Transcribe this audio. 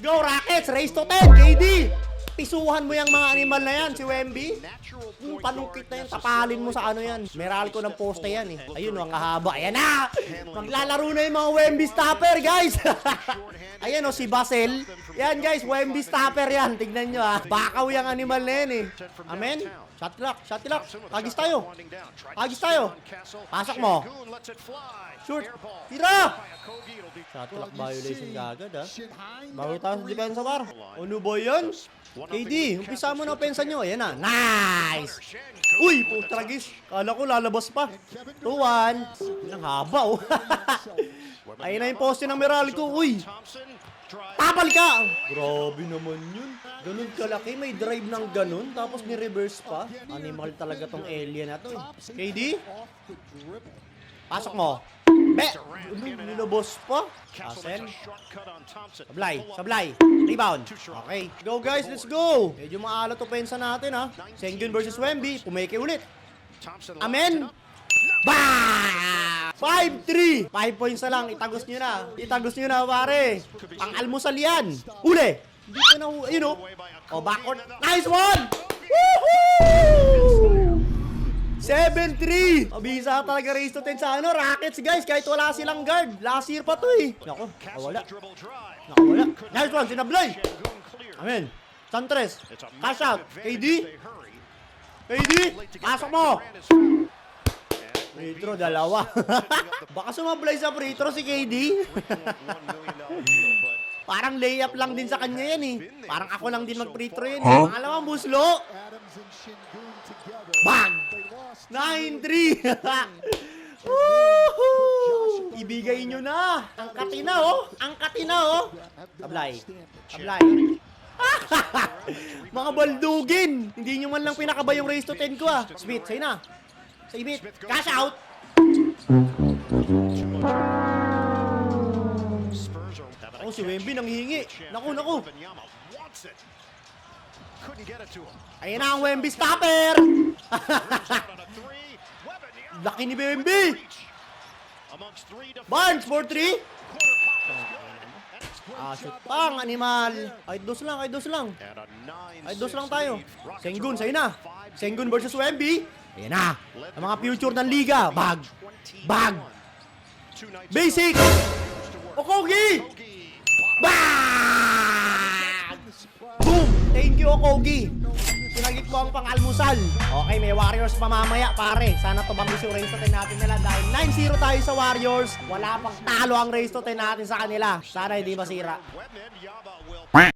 Let's go, Rockets! Race to 10, KD! Pisuhan mo yung mga animal na yan, si Wemby. Panungkit na yan, tapalin mo sa ano yan. Meral ko ng poste yan eh. Ayun, ang haba. Ayan na! Maglalaro na yung mga Wemby stopper, guys! Ayan o, si Basel. Yan, guys, Wemby stopper yan. Tignan nyo ha. Bakaw yung animal na yan eh. Amen? Shot clock, shot clock. Agis tayo. Agis tayo. Pasok mo. Shoot. Tira! Shot clock violation kagad ha. Bago tayo sa depensa bar. Ano ba yan? KD, umpisa mo na opensa nyo. Ayan na. Nice! Uy, putragis. Kala ko lalabas pa. 2-1. Ang haba oh. Ayun na yung poste ng Meral ko. Uy! Tapal ka! Grabe naman yun. Ganun kalaki, may drive ng ganun, tapos ni-reverse pa. Animal talaga tong alien na to eh. KD? Pasok mo. Be! Nilabos pa. Asen. Sablay, sablay. Rebound. Okay. Go guys, let's go! Medyo maalat opensa natin ha. Sengun versus Wemby. Pumeke ulit. Amen! Bah! 5-3! 5 points na lang. Itagos nyo na. Itagos nyo na, pare. Pang-almusal yan. Huli! Hindi ko na, yun o. O, backward. Nice one! Woohoo! 7-3! Mabisa talaga race to 10 sa ano, Rockets guys. Kahit wala silang guard. Last year pa to eh. Nako, nakawala. Nakawala. Nice one, sinablay. Amen. Santres. Cash out. KD. KD. Pasok mo. Free throw, dalawa. Baka sumablay sa free throw si KD. Parang layup lang din sa kanya yan eh. Parang ako lang din mag-free throw yan eh. Pangalawang buslo. Bang! 9-3. Woohoo! Ibigay nyo na. Ang katina oh. Ang katina oh. Tablay. Tablay. Mga baldugin. Hindi nyo man lang pinakaba yung race to 10 ko ah. Smith, sa'yo na. Sa ibit. Cash out. Oh, si Wemby nanghihingi. Naku, naku. Ayan na ang Wemby stopper. Laki ni Wemby. Barnes, 4-3. Shoot pang, animal. Kahit dos lang, kahit dos lang. Kahit dos lang tayo. Sengun, sa'yo na. Sengun versus Wemby. Ayan na. Ang mga future ng liga. Bag. Bag. Basic. Okogi. Bag. Boom. Thank you, Okogi. Sinagip ko ang pang-almusal. Okay, may Warriors pa mamaya, pare. Sana tumangis yung race to 10 natin nila. Dahil 9-0 tayo sa Warriors. Wala pang talo ang race to 10 natin sa kanila. Sana hindi masira.